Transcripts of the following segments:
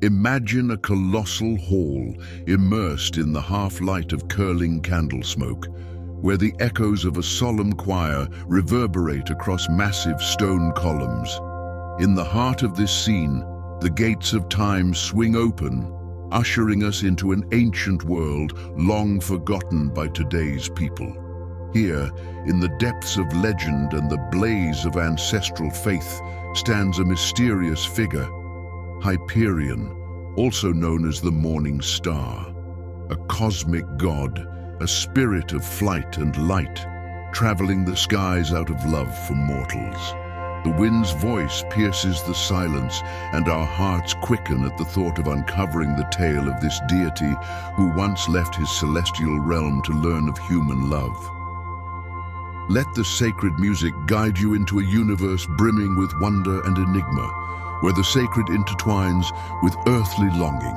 Imagine a colossal hall immersed in the half-light of curling candle smoke, where the echoes of a solemn choir reverberate across massive stone columns. In the heart of this scene, the gates of time swing open, ushering us into an ancient world long forgotten by today's people. Here, in the depths of legend and the blaze of ancestral faith, stands a mysterious figure, Hyperion, also known as the Morning Star, a cosmic god, a spirit of flight and light, traveling the skies out of love for mortals. The wind's voice pierces the silence, and our hearts quicken at the thought of uncovering the tale of this deity who once left his celestial realm to learn of human love. Let the sacred music guide you into a universe brimming with wonder and enigma, where the sacred intertwines with earthly longing.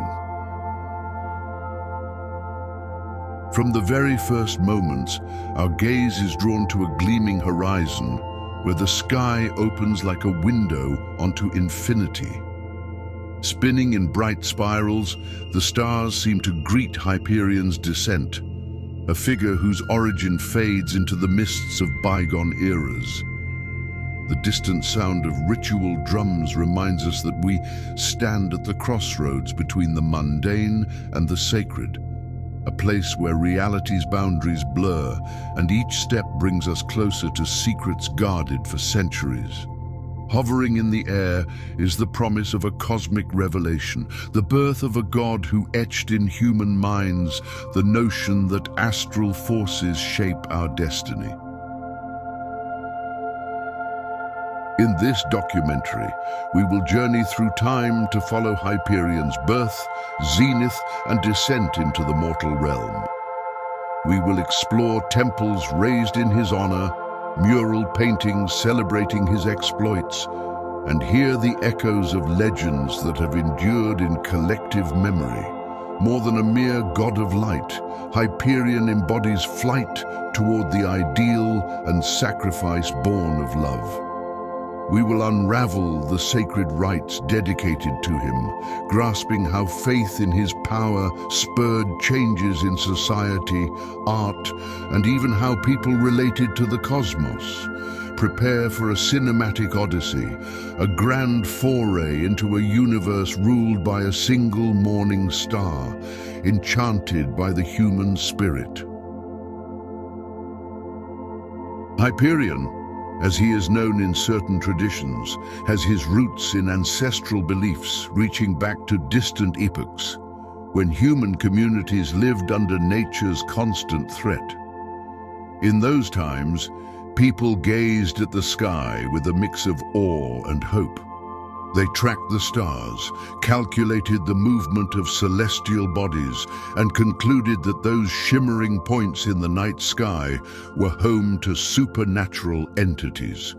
From the very first moments, our gaze is drawn to a gleaming horizon, where the sky opens like a window onto infinity. Spinning in bright spirals, the stars seem to greet Hyperion's descent, a figure whose origin fades into the mists of bygone eras. The distant sound of ritual drums reminds us that we stand at the crossroads between the mundane and the sacred, a place where reality's boundaries blur, and each step brings us closer to secrets guarded for centuries. Hovering in the air is the promise of a cosmic revelation, the birth of a god who etched in human minds the notion that astral forces shape our destiny. In this documentary, we will journey through time to follow Hyperion's birth, zenith, and descent into the mortal realm. We will explore temples raised in his honor, mural paintings celebrating his exploits, and hear the echoes of legends that have endured in collective memory. More than a mere god of light, Hyperion embodies flight toward the ideal and sacrifice born of love. We will unravel the sacred rites dedicated to him, grasping how faith in his power spurred changes in society, art, and even how people related to the cosmos. Prepare for a cinematic odyssey, a grand foray into a universe ruled by a single morning star, enchanted by the human spirit. Hyperion, as he is known in certain traditions, has his roots in ancestral beliefs reaching back to distant epochs, when human communities lived under nature's constant threat. In those times, people gazed at the sky with a mix of awe and hope. They tracked the stars, calculated the movement of celestial bodies, and concluded that those shimmering points in the night sky were home to supernatural entities.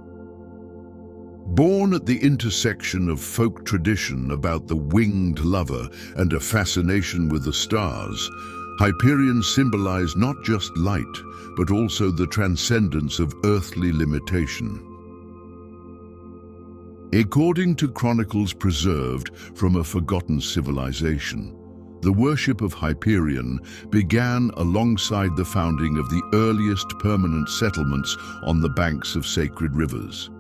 Born at the intersection of folk tradition about the winged lover and a fascination with the stars, Hyperion symbolized not just light, but also the transcendence of earthly limitation. According to chronicles preserved from a forgotten civilization, the worship of Hyperion began alongside the founding of the earliest permanent settlements on the banks of sacred rivers.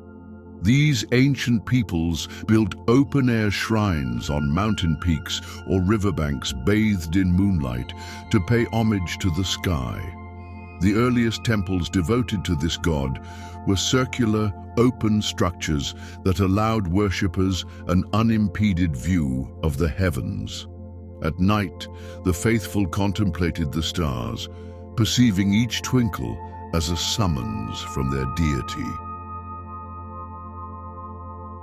These ancient peoples built open-air shrines on mountain peaks or riverbanks bathed in moonlight to pay homage to the sky. The earliest temples devoted to this god were circular, open structures that allowed worshippers an unimpeded view of the heavens. At night, the faithful contemplated the stars, perceiving each twinkle as a summons from their deity.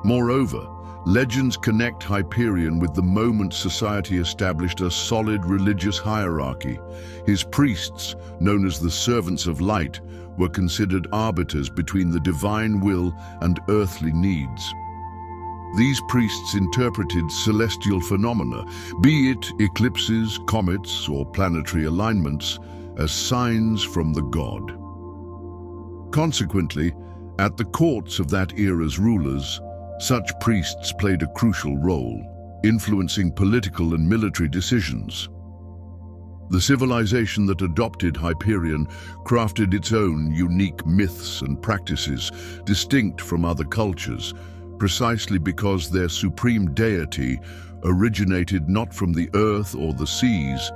Moreover, legends connect Hyperion with the moment society established a solid religious hierarchy. His priests, known as the servants of light, were considered arbiters between the divine will and earthly needs. These priests interpreted celestial phenomena, be it eclipses, comets, or planetary alignments, as signs from the god. Consequently, at the courts of that era's rulers, such priests played a crucial role. influencing political and military decisions. The civilization that adopted Hyperion crafted its own unique myths and practices, distinct from other cultures, precisely because their supreme deity originated not from the earth or the seas,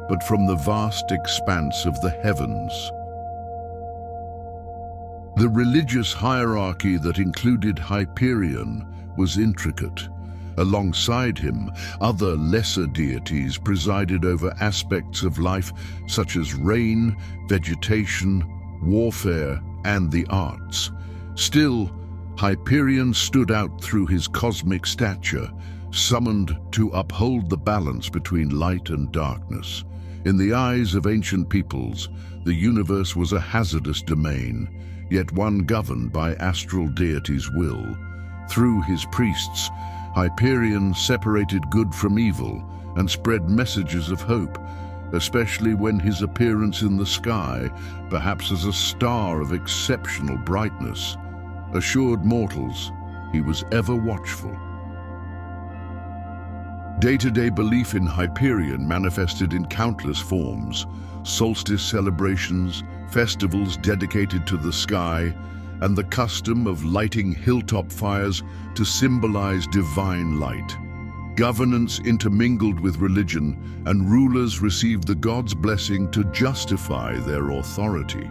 but from the vast expanse of the heavens. The religious hierarchy that included Hyperion was intricate. Alongside him, other lesser deities presided over aspects of life such as rain, vegetation, warfare, and the arts. Still, Hyperion stood out through his cosmic stature, summoned to uphold the balance between light and darkness. In the eyes of ancient peoples, the universe was a hazardous domain, yet one governed by astral deities' will. Through his priests, Hyperion separated good from evil and spread messages of hope, especially when his appearance in the sky, perhaps as a star of exceptional brightness, assured mortals he was ever watchful. Day-to-day belief in Hyperion manifested in countless forms: solstice celebrations, festivals dedicated to the sky, and the custom of lighting hilltop fires to symbolize divine light. Governance intermingled with religion, and rulers received the god's blessing to justify their authority.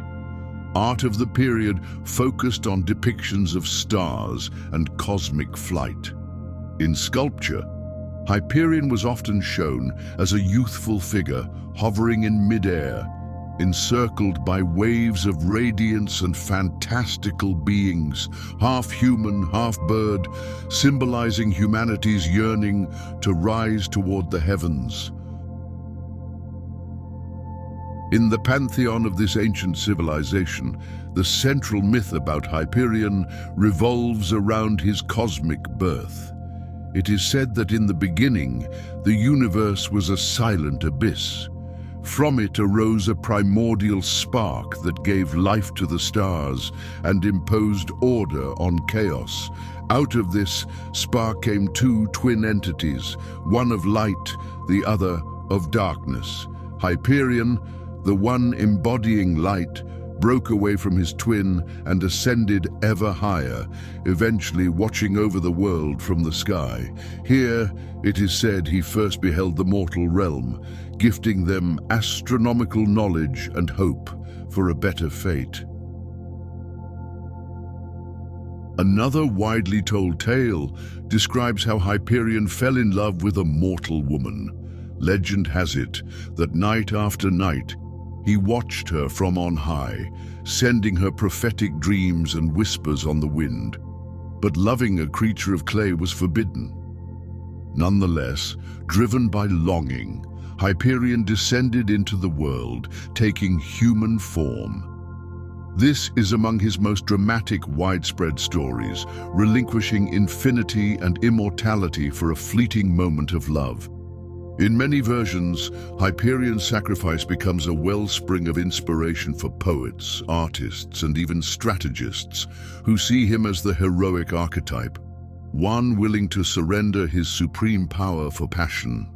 Art of the period focused on depictions of stars and cosmic flight. In sculpture, Hyperion was often shown as a youthful figure hovering in mid-air, encircled by waves of radiance and fantastical beings, half human, half bird, symbolizing humanity's yearning to rise toward the heavens. In the pantheon of this ancient civilization, the central myth about Hyperion revolves around his cosmic birth. It is said that in the beginning, the universe was a silent abyss. From it arose a primordial spark that gave life to the stars and imposed order on chaos. Out of this spark came two twin entities, one of light, the other of darkness. Hyperion, the one embodying light, broke away from his twin and ascended ever higher, eventually watching over the world from the sky. Here, it is said, he first beheld the mortal realm, gifting them astronomical knowledge and hope for a better fate. Another widely told tale describes how Hyperion fell in love with a mortal woman. Legend has it that night after night, he watched her from on high, sending her prophetic dreams and whispers on the wind. But loving a creature of clay was forbidden. Nonetheless, driven by longing, Hyperion descended into the world, taking human form. This is among his most dramatic, widespread stories, relinquishing infinity and immortality for a fleeting moment of love. In many versions, Hyperion's sacrifice becomes a wellspring of inspiration for poets, artists, and even strategists who see him as the heroic archetype, one willing to surrender his supreme power for passion.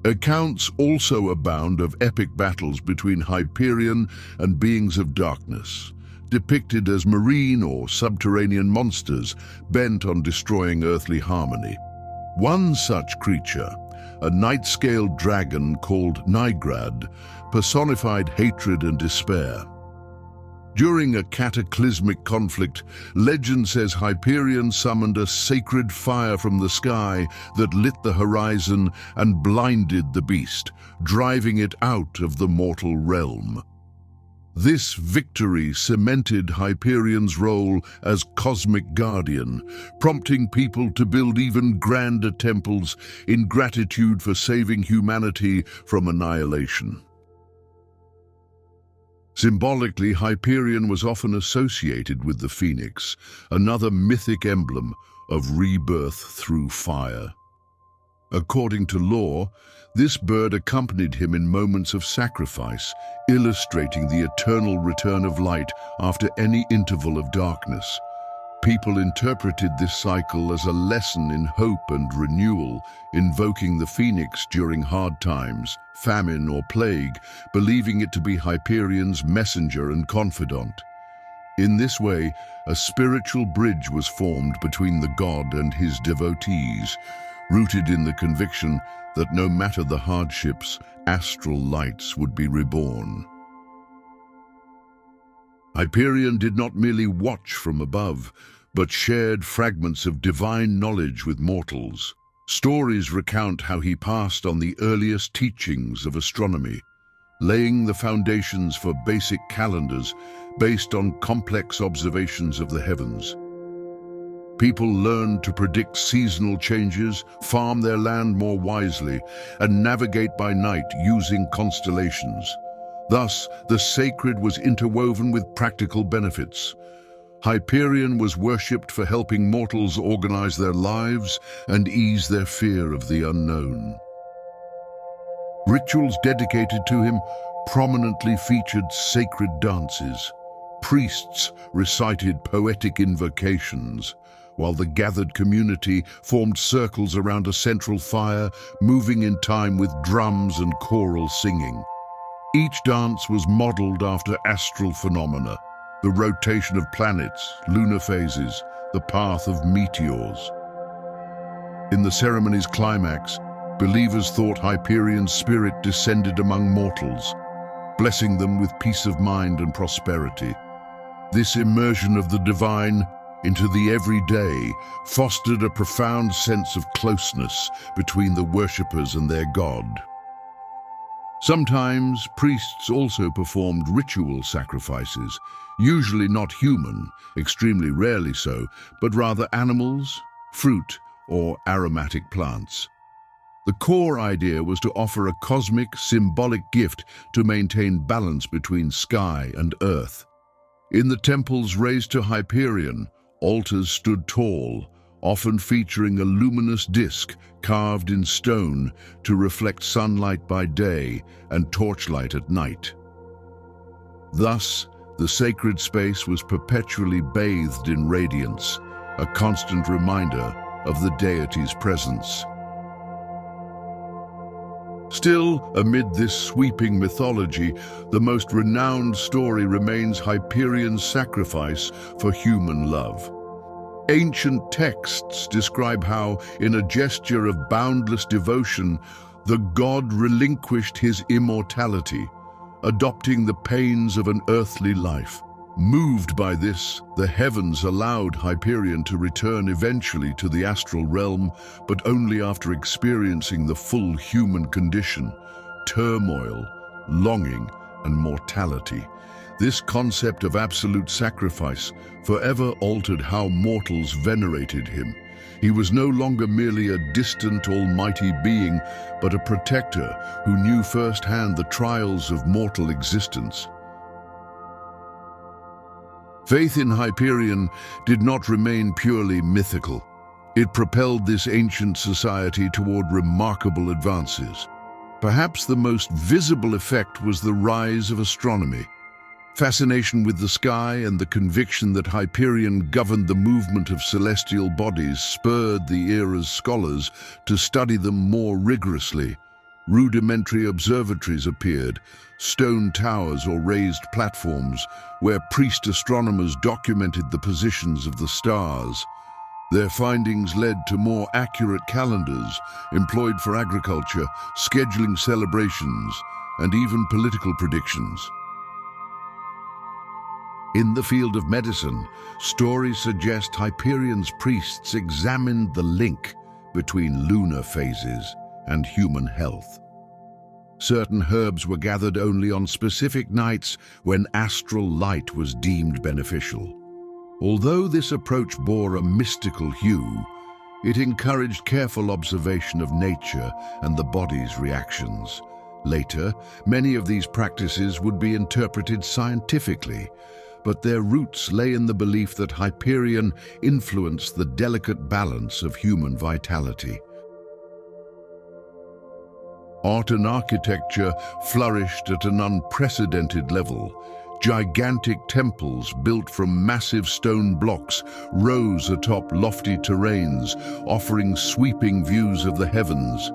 Accounts also abound of epic battles between Hyperion and beings of darkness, depicted as marine or subterranean monsters bent on destroying earthly harmony. One such creature, a night-scaled dragon called Nigrad, personified hatred and despair. During a cataclysmic conflict, legend says Hyperion summoned a sacred fire from the sky that lit the horizon and blinded the beast, driving it out of the mortal realm. This victory cemented Hyperion's role as cosmic guardian, prompting people to build even grander temples in gratitude for saving humanity from annihilation. Symbolically, Hyperion was often associated with the phoenix, another mythic emblem of rebirth through fire. According to lore, this bird accompanied him in moments of sacrifice, illustrating the eternal return of light after any interval of darkness. People interpreted this cycle as a lesson in hope and renewal, invoking the phoenix during hard times, famine or plague, believing it to be Hyperion's messenger and confidant. In this way, a spiritual bridge was formed between the god and his devotees, rooted in the conviction that no matter the hardships, astral lights would be reborn. Hyperion did not merely watch from above, but shared fragments of divine knowledge with mortals. Stories recount how he passed on the earliest teachings of astronomy, laying the foundations for basic calendars based on complex observations of the heavens. People learned to predict seasonal changes, farm their land more wisely, and navigate by night using constellations. Thus, the sacred was interwoven with practical benefits. Hyperion was worshipped for helping mortals organize their lives and ease their fear of the unknown. Rituals dedicated to him prominently featured sacred dances. Priests recited poetic invocations, while the gathered community formed circles around a central fire, moving in time with drums and choral singing. Each dance was modeled after astral phenomena, the rotation of planets, lunar phases, the path of meteors. In the ceremony's climax, believers thought Hyperion's spirit descended among mortals, blessing them with peace of mind and prosperity. This immersion of the divine into the everyday fostered a profound sense of closeness between the worshippers and their god. Sometimes priests also performed ritual sacrifices, usually not human, extremely rarely so, but rather animals, fruit, or aromatic plants. The core idea was to offer a cosmic, symbolic gift to maintain balance between sky and earth. In the temples raised to Hyperion, altars stood tall, often featuring a luminous disc carved in stone to reflect sunlight by day and torchlight at night. Thus, the sacred space was perpetually bathed in radiance, a constant reminder of the deity's presence. Still, amid this sweeping mythology, the most renowned story remains Hyperion's sacrifice for human love. Ancient texts describe how, in a gesture of boundless devotion, the god relinquished his immortality, adopting the pains of an earthly life. Moved by this, the heavens allowed Hyperion to return eventually to the astral realm, but only after experiencing the full human condition, turmoil, longing, and mortality. This concept of absolute sacrifice forever altered how mortals venerated him. He was no longer merely a distant almighty being, but a protector who knew firsthand the trials of mortal existence. Faith in Hyperion did not remain purely mythical. It propelled this ancient society toward remarkable advances. Perhaps the most visible effect was the rise of astronomy. Fascination with the sky and the conviction that Hyperion governed the movement of celestial bodies spurred the era's scholars to study them more rigorously. Rudimentary observatories appeared, stone towers or raised platforms, where priest astronomers documented the positions of the stars. Their findings led to more accurate calendars employed for agriculture, scheduling celebrations, and even political predictions. In the field of medicine, stories suggest Hyperion's priests examined the link between lunar phases and human health. Certain herbs were gathered only on specific nights when astral light was deemed beneficial. Although this approach bore a mystical hue, it encouraged careful observation of nature and the body's reactions. Later, many of these practices would be interpreted scientifically, but their roots lay in the belief that Hyperion influenced the delicate balance of human vitality. Art and architecture flourished at an unprecedented level, Gigantic temples built from massive stone blocks rose atop lofty terrains, offering sweeping views of the heavens.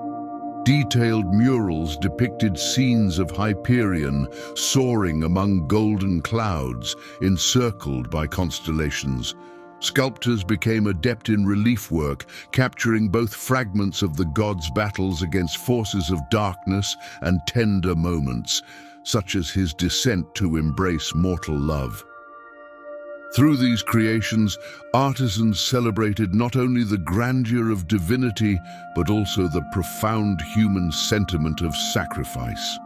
Detailed murals depicted scenes of Hyperion soaring among golden clouds, encircled by constellations. Sculptors became adept in relief work, capturing both fragments of the god's battles against forces of darkness and tender moments, such as his descent to embrace mortal love. Through these creations, artisans celebrated not only the grandeur of divinity, but also the profound human sentiment of sacrifice.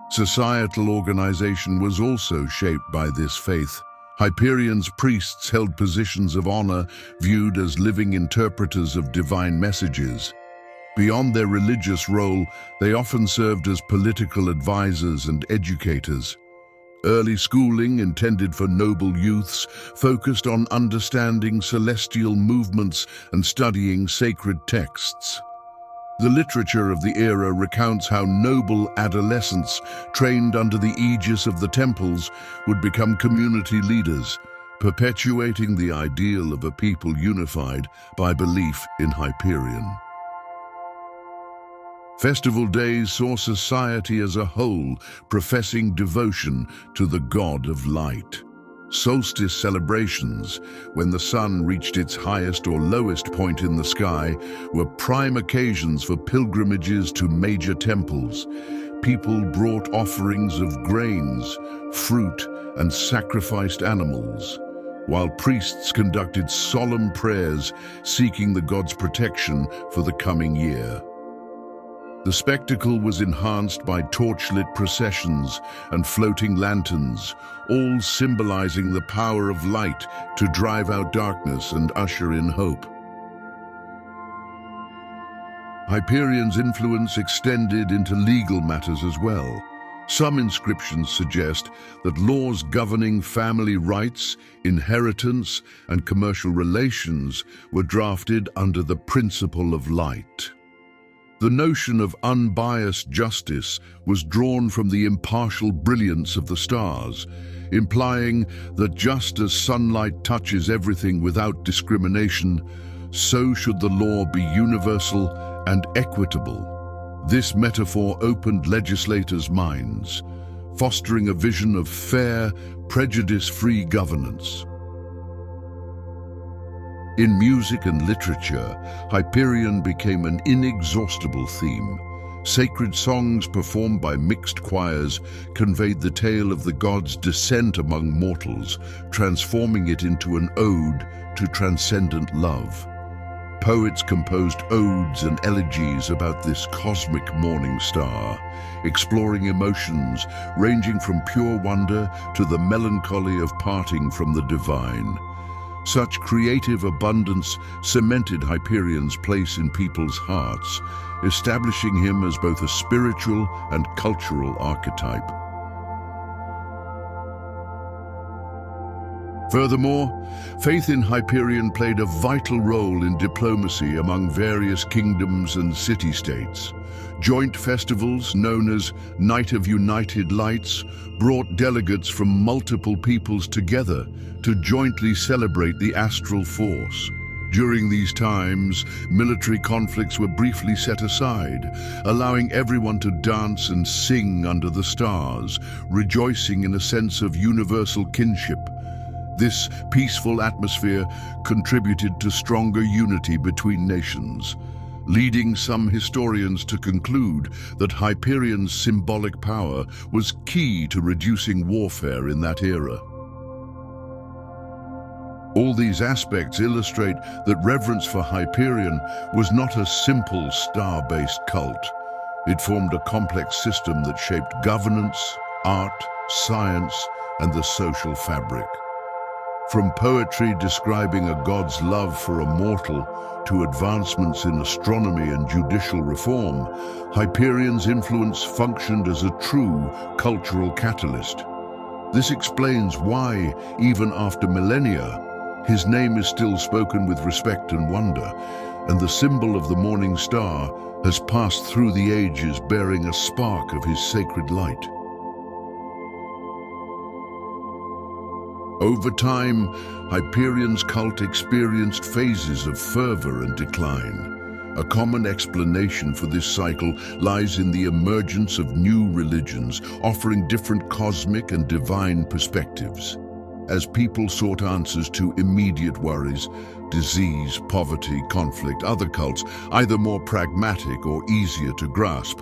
Societal organization was also shaped by this faith. Hyperion's priests held positions of honor, viewed as living interpreters of divine messages. Beyond their religious role, they often served as political advisors and educators. Early schooling, intended for noble youths, focused on understanding celestial movements and studying sacred texts. The literature of the era recounts how noble adolescents, trained under the aegis of the temples, would become community leaders, perpetuating the ideal of a people unified by belief in Hyperion. Festival days saw society as a whole professing devotion to the god of light. Solstice celebrations, when the sun reached its highest or lowest point in the sky, were prime occasions for pilgrimages to major temples. People brought offerings of grains, fruit, and sacrificed animals, while priests conducted solemn prayers seeking the god's protection for the coming year. The spectacle was enhanced by torchlit processions and floating lanterns, all symbolizing the power of light to drive out darkness and usher in hope. Hyperion's influence extended into legal matters as well. Some inscriptions suggest that laws governing family rights, inheritance, and commercial relations were drafted under the principle of light. The notion of unbiased justice was drawn from the impartial brilliance of the stars, implying that just as sunlight touches everything without discrimination, so should the law be universal and equitable. This metaphor opened legislators' minds, fostering a vision of fair, prejudice-free governance. In music and literature, Hyperion became an inexhaustible theme. Sacred songs performed by mixed choirs conveyed the tale of the god's descent among mortals, transforming it into an ode to transcendent love. Poets composed odes and elegies about this cosmic morning star, exploring emotions ranging from pure wonder to the melancholy of parting from the divine. Such creative abundance cemented Hyperion's place in people's hearts, establishing him as both a spiritual and cultural archetype. Furthermore, faith in Hyperion played a vital role in diplomacy among various kingdoms and city-states. Joint festivals, known as Night of United Lights, brought delegates from multiple peoples together to jointly celebrate the astral force. During these times, military conflicts were briefly set aside, allowing everyone to dance and sing under the stars, rejoicing in a sense of universal kinship. This peaceful atmosphere contributed to stronger unity between nations, leading some historians to conclude that Hyperion's symbolic power was key to reducing warfare in that era. All these aspects illustrate that reverence for Hyperion was not a simple star-based cult. It formed a complex system that shaped governance, art, science, and the social fabric. From poetry describing a god's love for a mortal to advancements in astronomy and judicial reform, Hyperion's influence functioned as a true cultural catalyst. This explains why, even after millennia, his name is still spoken with respect and wonder, and the symbol of the morning star has passed through the ages bearing a spark of his sacred light. Over time, Hyperion's cult experienced phases of fervor and decline. A common explanation for this cycle lies in the emergence of new religions, offering different cosmic and divine perspectives. As people sought answers to immediate worries, disease, poverty, conflict, other cults, either more pragmatic or easier to grasp,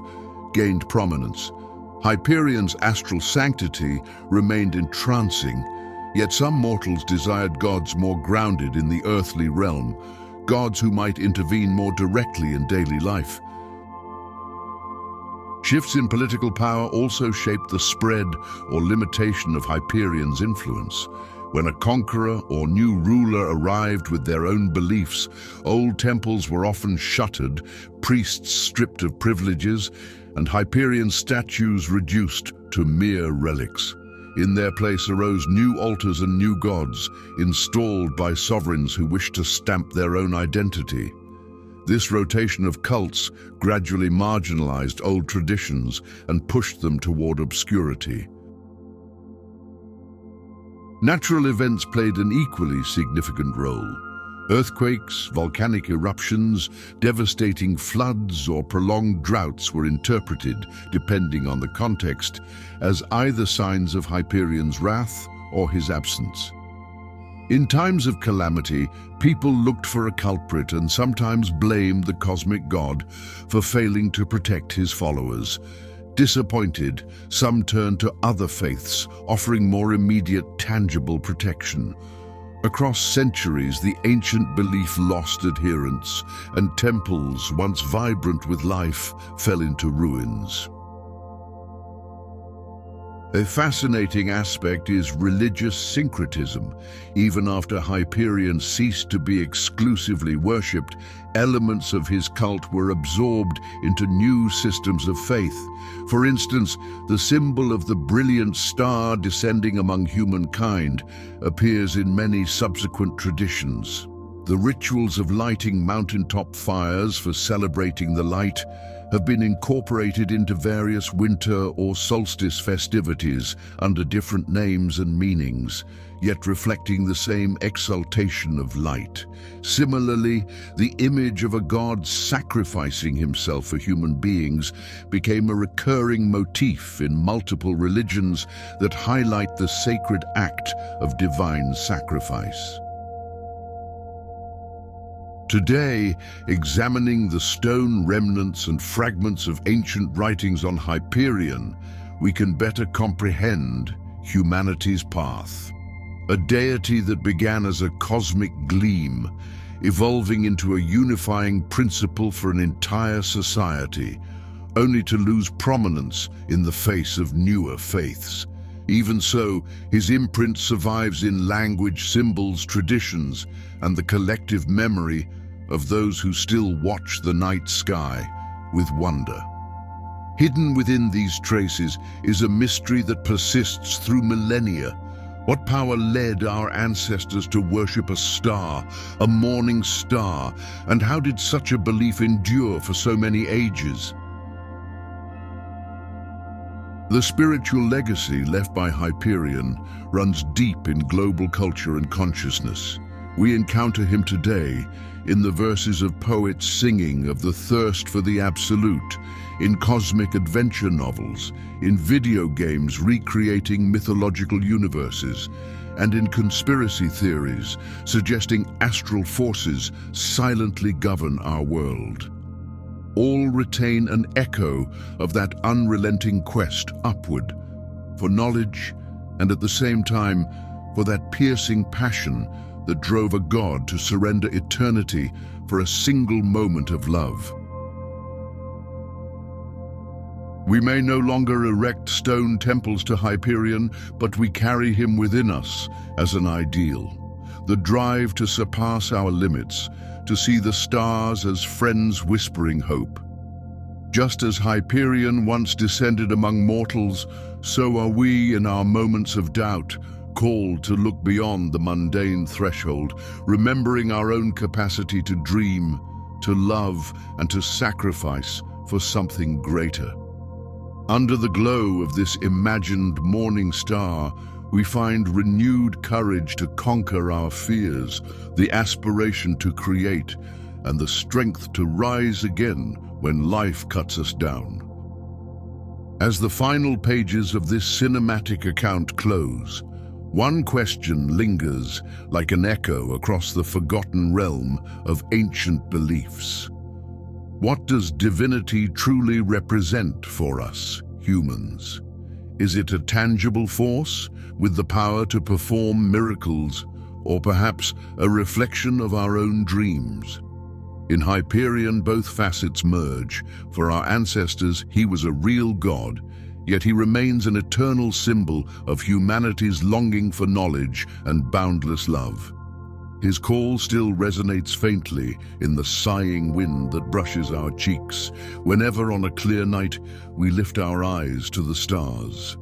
gained prominence. Hyperion's astral sanctity remained entrancing, yet some mortals desired gods more grounded in the earthly realm, gods who might intervene more directly in daily life. Shifts in political power also shaped the spread or limitation of Hyperion's influence. When a conqueror or new ruler arrived with their own beliefs, old temples were often shuttered, priests stripped of privileges, and Hyperion statues reduced to mere relics. In their place arose new altars and new gods, installed by sovereigns who wished to stamp their own identity. This rotation of cults gradually marginalized old traditions and pushed them toward obscurity. Natural events played an equally significant role. Earthquakes, volcanic eruptions, devastating floods, or prolonged droughts were interpreted, depending on the context, as either signs of Hyperion's wrath or his absence. In times of calamity, people looked for a culprit and sometimes blamed the cosmic god for failing to protect his followers. Disappointed, some turned to other faiths, offering more immediate, tangible protection. Across centuries, the ancient belief lost adherents, and temples, once vibrant with life, fell into ruins. A fascinating aspect is religious syncretism. Even after Hyperion ceased to be exclusively worshipped, elements of his cult were absorbed into new systems of faith. For instance, the symbol of the brilliant star descending among humankind appears in many subsequent traditions. The rituals of lighting mountaintop fires for celebrating the light have been incorporated into various winter or solstice festivities under different names and meanings, yet reflecting the same exaltation of light. Similarly, the image of a god sacrificing himself for human beings became a recurring motif in multiple religions that highlight the sacred act of divine sacrifice. Today, examining the stone remnants and fragments of ancient writings on Hyperion, we can better comprehend humanity's path. A deity that began as a cosmic gleam, evolving into a unifying principle for an entire society, only to lose prominence in the face of newer faiths. Even so, his imprint survives in language, symbols, traditions, and the collective memory of those who still watch the night sky with wonder. Hidden within these traces is a mystery that persists through millennia. What power led our ancestors to worship a star, a morning star, and how did such a belief endure for so many ages? The spiritual legacy left by Hyperion runs deep in global culture and consciousness. We encounter him today in the verses of poets singing of the thirst for the absolute, in cosmic adventure novels, in video games recreating mythological universes, and in conspiracy theories suggesting astral forces silently govern our world. All retain an echo of that unrelenting quest upward, for knowledge, and at the same time for that piercing passion that drove a god to surrender eternity for a single moment of love. We may no longer erect stone temples to Hyperion, but we carry him within us as an ideal. The drive to surpass our limits, to see the stars as friends whispering hope. Just as Hyperion once descended among mortals, so are we in our moments of doubt, called to look beyond the mundane threshold, remembering our own capacity to dream, to love, and to sacrifice for something greater. Under the glow of this imagined morning star, We find renewed courage to conquer our fears, the aspiration to create, and the strength to rise again when life cuts us down. As the final pages of this cinematic account close, one question lingers like an echo across the forgotten realm of ancient beliefs. What does divinity truly represent for us, humans? Is it a tangible force with the power to perform miracles, or perhaps a reflection of our own dreams? In Hyperion, both facets merge. For our ancestors, he was a real god, yet he remains an eternal symbol of humanity's longing for knowledge and boundless love. His call still resonates faintly in the sighing wind that brushes our cheeks whenever on a clear night we lift our eyes to the stars.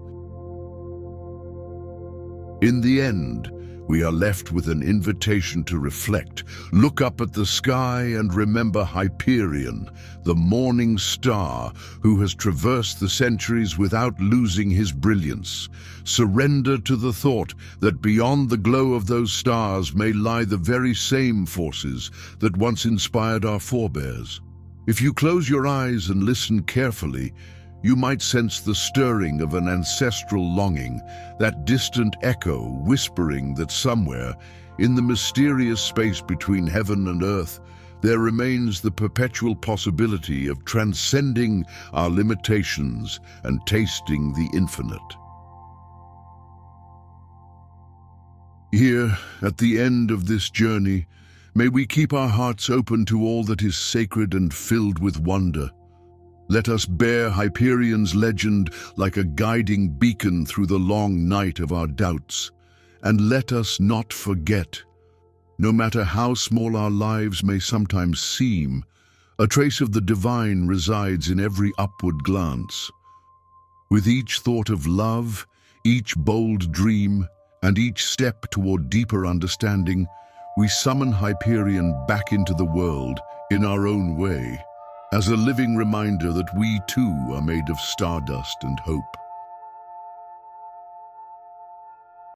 In the end, we are left with an invitation to reflect, look up at the sky and remember Hyperion, the morning star who has traversed the centuries without losing his brilliance. Surrender to the thought that beyond the glow of those stars may lie the very same forces that once inspired our forebears. If you close your eyes and listen carefully, you might sense the stirring of an ancestral longing, that distant echo whispering that somewhere, in the mysterious space between heaven and earth, there remains the perpetual possibility of transcending our limitations and tasting the infinite. Here, at the end of this journey, may we keep our hearts open to all that is sacred and filled with wonder. Let us bear Hyperion's legend like a guiding beacon through the long night of our doubts. And let us not forget, no matter how small our lives may sometimes seem, a trace of the divine resides in every upward glance. With each thought of love, each bold dream, and each step toward deeper understanding, we summon Hyperion back into the world in our own way, as a living reminder that we too are made of stardust and hope.